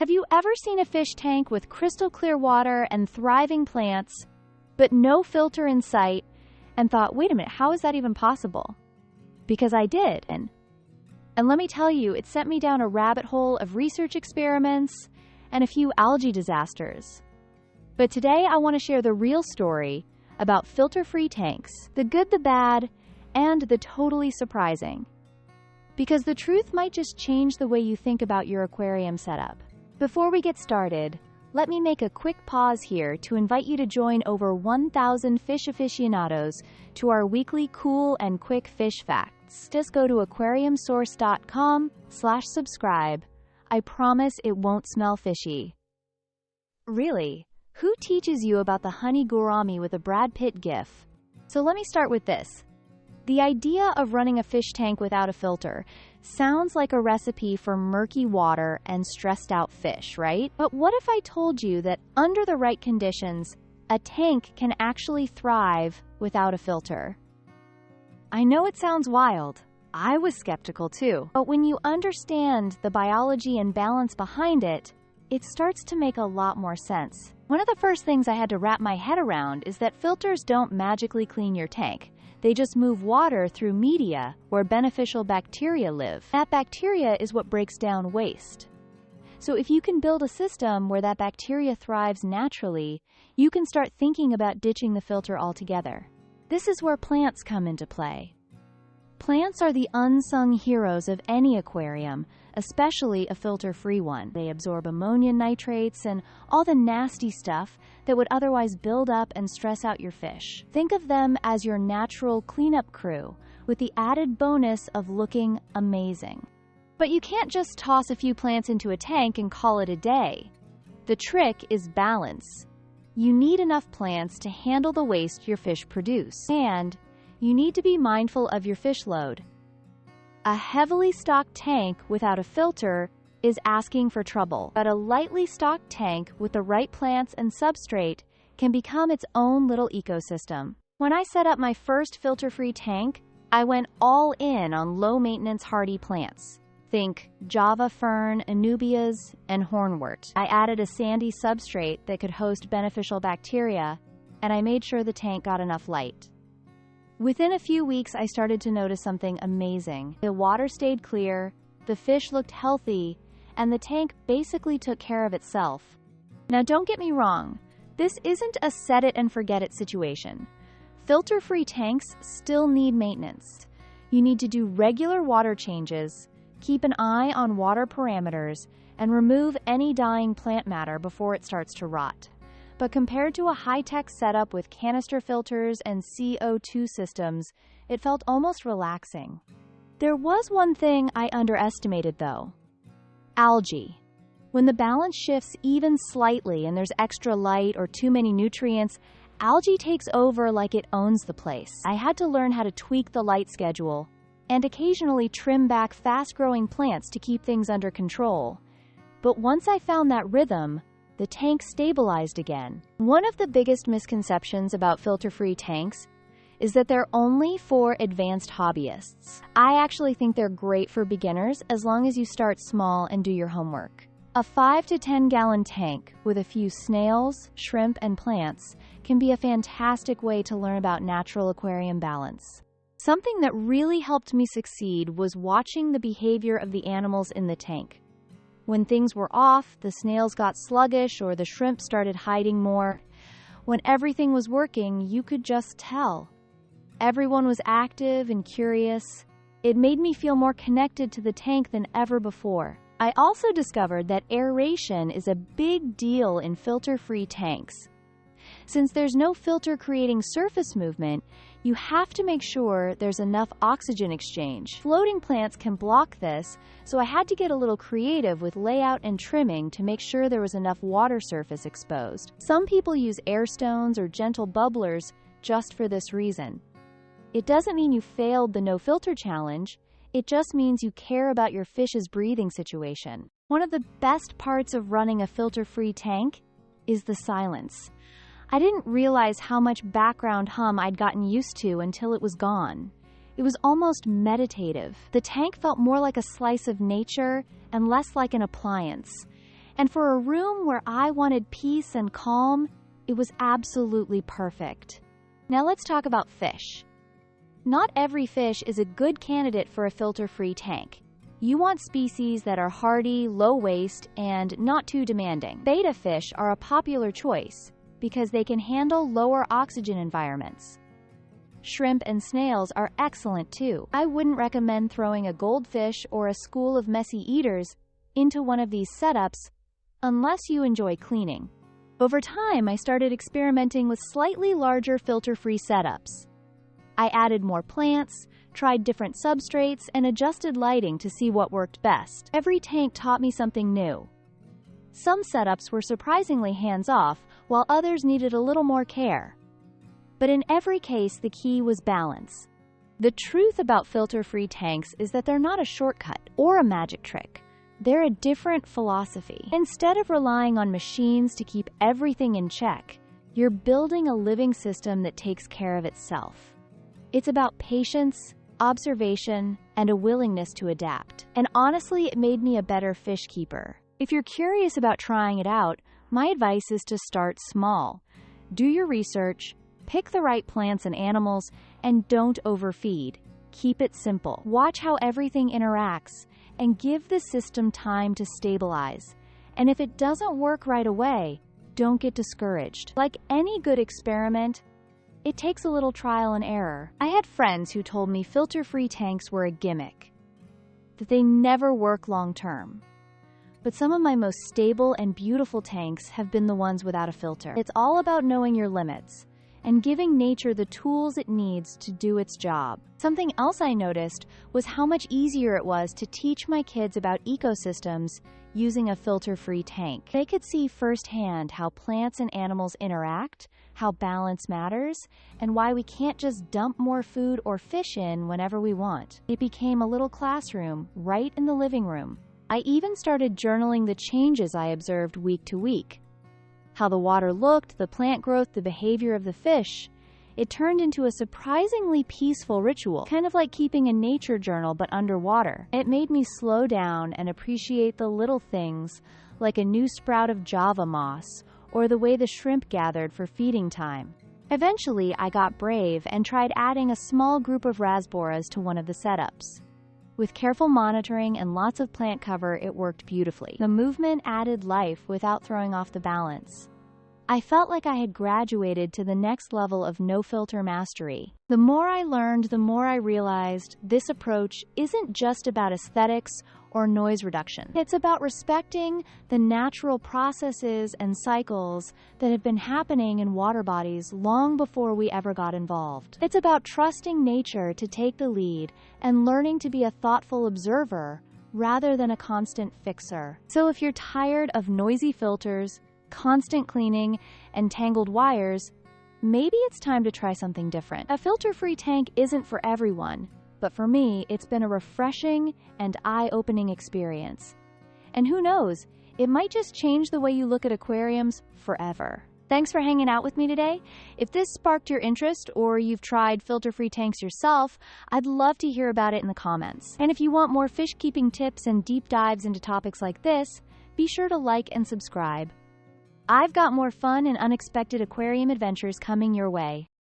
Have you ever seen a fish tank with crystal clear water and thriving plants, but no filter in sight, and thought, wait a minute, how is that even possible? Because I did, and let me tell you, it sent me down a rabbit hole of research experiments and a few algae disasters. But today I want to share the real story about filter-free tanks, the good, the bad, and the totally surprising. Because the truth might just change the way you think about your aquarium setup. Before we get started, let me make a quick pause here to invite you to join over 1,000 fish aficionados to our weekly cool and quick fish facts. Just go to aquariumsource.com/subscribe. I promise it won't smell fishy. Really, who teaches you about the honey gourami with a Brad Pitt gif? So let me start with this. The idea of running a fish tank without a filter sounds like a recipe for murky water and stressed out fish, right? But what if I told you that under the right conditions, a tank can actually thrive without a filter? I know it sounds wild. I was skeptical too. But when you understand the biology and balance behind it, it starts to make a lot more sense. One of the first things I had to wrap my head around is that filters don't magically clean your tank. They just move water through media where beneficial bacteria live. That bacteria is what breaks down waste. So if you can build a system where that bacteria thrives naturally, you can start thinking about ditching the filter altogether. This is where plants come into play. Plants are the unsung heroes of any aquarium, especially a filter-free one. They absorb ammonium nitrates and all the nasty stuff that would otherwise build up and stress out your fish. Think of them as your natural cleanup crew, with the added bonus of looking amazing. But you can't just toss a few plants into a tank and call it a day. The trick is balance. You need enough plants to handle the waste your fish produce, and you need to be mindful of your fish load. A heavily stocked tank without a filter is asking for trouble, but a lightly stocked tank with the right plants and substrate can become its own little ecosystem. When I set up my first filter-free tank, I went all in on low-maintenance hardy plants. Think Java fern, anubias, and hornwort. I added a sandy substrate that could host beneficial bacteria, and I made sure the tank got enough light. Within a few weeks, I started to notice something amazing. The water stayed clear, the fish looked healthy, and the tank basically took care of itself. Now don't get me wrong, this isn't a set-it-and-forget-it situation. Filter-free tanks still need maintenance. You need to do regular water changes, keep an eye on water parameters, and remove any dying plant matter before it starts to rot. But compared to a high-tech setup with canister filters and CO2 systems, it felt almost relaxing. There was one thing I underestimated, though. Algae. When the balance shifts even slightly and there's extra light or too many nutrients, algae takes over like it owns the place. I had to learn how to tweak the light schedule and occasionally trim back fast-growing plants to keep things under control. But once I found that rhythm, the tank stabilized again. One of the biggest misconceptions about filter-free tanks is that they're only for advanced hobbyists. I actually think they're great for beginners as long as you start small and do your homework. A 5 to 10 gallon tank with a few snails, shrimp, and plants can be a fantastic way to learn about natural aquarium balance. Something that really helped me succeed was watching the behavior of the animals in the tank. When things were off, the snails got sluggish or the shrimp started hiding more. When everything was working, you could just tell. Everyone was active and curious. It made me feel more connected to the tank than ever before. I also discovered that aeration is a big deal in filter-free tanks. Since there's no filter creating surface movement, you have to make sure there's enough oxygen exchange. Floating plants can block this, so I had to get a little creative with layout and trimming to make sure there was enough water surface exposed. Some people use air stones or gentle bubblers just for this reason. It doesn't mean you failed the no filter challenge, it just means you care about your fish's breathing situation. One of the best parts of running a filter-free tank is the silence. I didn't realize how much background hum I'd gotten used to until it was gone. It was almost meditative. The tank felt more like a slice of nature and less like an appliance. And for a room where I wanted peace and calm, it was absolutely perfect. Now let's talk about fish. Not every fish is a good candidate for a filter-free tank. You want species that are hardy, low waste, and not too demanding. Betta fish are a popular choice because they can handle lower oxygen environments. Shrimp and snails are excellent too. I wouldn't recommend throwing a goldfish or a school of messy eaters into one of these setups unless you enjoy cleaning. Over time, I started experimenting with slightly larger filter-free setups. I added more plants, tried different substrates, and adjusted lighting to see what worked best. Every tank taught me something new. Some setups were surprisingly hands-off, while others needed a little more care. But in every case, the key was balance. The truth about filter-free tanks is that they're not a shortcut or a magic trick. They're a different philosophy. Instead of relying on machines to keep everything in check, you're building a living system that takes care of itself. It's about patience, observation, and a willingness to adapt. And honestly, it made me a better fish keeper. If you're curious about trying it out, my advice is to start small. Do your research, pick the right plants and animals, and don't overfeed. Keep it simple. Watch how everything interacts, and give the system time to stabilize. And if it doesn't work right away, don't get discouraged. Like any good experiment, it takes a little trial and error. I had friends who told me filter-free tanks were a gimmick, that they never work long-term. But some of my most stable and beautiful tanks have been the ones without a filter. It's all about knowing your limits and giving nature the tools it needs to do its job. Something else I noticed was how much easier it was to teach my kids about ecosystems using a filter-free tank. They could see firsthand how plants and animals interact, how balance matters, and why we can't just dump more food or fish in whenever we want. It became a little classroom right in the living room. I even started journaling the changes I observed week to week. How the water looked, the plant growth, the behavior of the fish. It turned into a surprisingly peaceful ritual, kind of like keeping a nature journal but underwater. It made me slow down and appreciate the little things, like a new sprout of Java moss, or the way the shrimp gathered for feeding time. Eventually, I got brave and tried adding a small group of rasboras to one of the setups. With careful monitoring and lots of plant cover, it worked beautifully. The movement added life without throwing off the balance. I felt like I had graduated to the next level of no-filter mastery. The more I learned, the more I realized this approach isn't just about aesthetics or noise reduction. It's about respecting the natural processes and cycles that have been happening in water bodies long before we ever got involved. It's about trusting nature to take the lead and learning to be a thoughtful observer rather than a constant fixer. So if you're tired of noisy filters, constant cleaning, and tangled wires, maybe it's time to try something different. A filter-free tank isn't for everyone, but for me, it's been a refreshing and eye-opening experience. And who knows, it might just change the way you look at aquariums forever. Thanks for hanging out with me today. If this sparked your interest or you've tried filter-free tanks yourself, I'd love to hear about it in the comments. And if you want more fish keeping tips and deep dives into topics like this, be sure to like and subscribe. I've got more fun and unexpected aquarium adventures coming your way.